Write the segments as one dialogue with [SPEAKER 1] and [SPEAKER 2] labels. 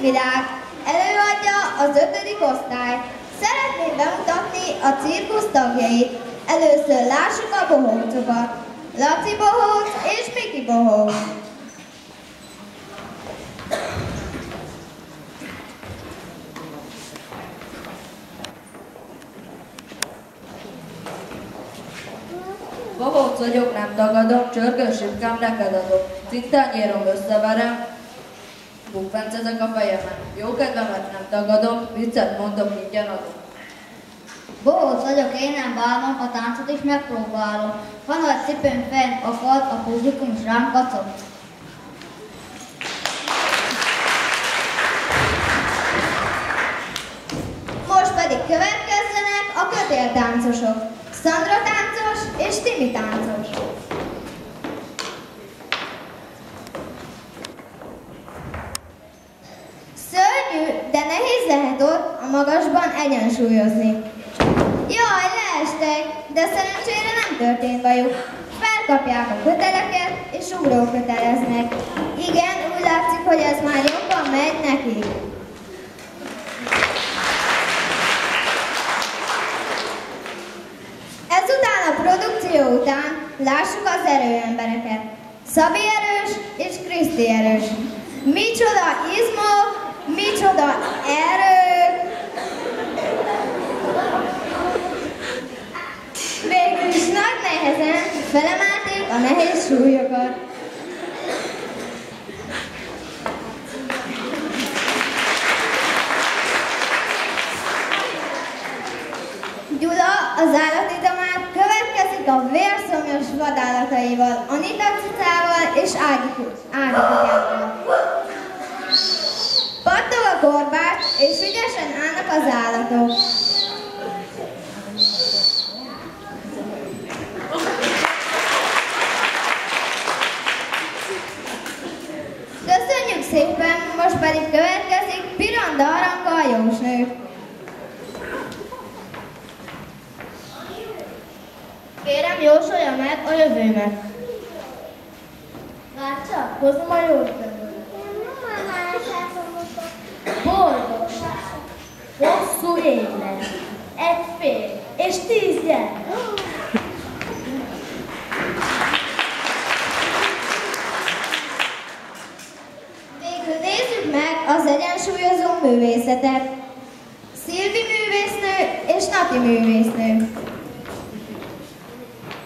[SPEAKER 1] Virág előadja az 5. osztályt. Szeretném bemutatni a cirkusz tagjait. Először lássuk a bohócokat. Laci bohóc és Miki bohóc.
[SPEAKER 2] Bohóc vagyok, nem tagadom, csörgős ripkám neked adok. Cintányérom összeverem, bukfencezek a fejemen. Jó kedvemet nem tagadom, viccet mondok, ingyen adok.
[SPEAKER 3] Bohóc vagyok, én nem bánom, a táncot is megpróbálom. Ha nagy cipőn fent akad, a publikum is rám kacog.
[SPEAKER 1] Most pedig következzenek a kötéltáncosok. Szandra táncos és Timi táncos. Szörnyű, de nehéz lehet ott a magasban egyensúlyozni. Jaj, leestek, de szerencsére nem történt bajuk. Felkapják a köteleket és ugróköteleznek. Igen, úgy látszik, hogy ez már jobban megy nekik. Ezután a produkció után lássuk az erőembereket. Szabi erős és Kriszti erős. Micsoda izmok, micsoda erők! Végül is nagy nehezen felemelték a nehéz súlyokat. Gyula, az állatidomát következik a vérszomjas vadállataival, Anita cicával és Ágikával. Pattog a korbács, és ügyesen állnak az állatok. Köszönjük szépen, most pedig következik Piranda Aranka a jósnő.
[SPEAKER 3] Kérem, jósolja meg a jövőmet. Látja, hozom a jósnőt. Boldogság, hosszú élet, egy férj és 10 gyermek.
[SPEAKER 1] Végül nézzük meg az egyensúlyozó művészetet. Szilvi művésznő és Nati művésznő.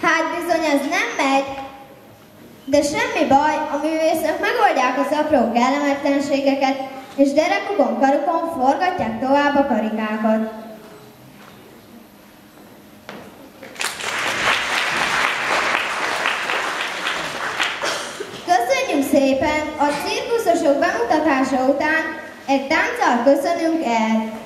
[SPEAKER 1] Hát bizony ez nem megy, de semmi baj, a művészek megoldják az apró kellemetlenségeket, és derekukon, karukon forgatják tovább a karikákat. Köszönjük szépen! A cirkuszosok bemutatása után egy tánccal köszönünk el.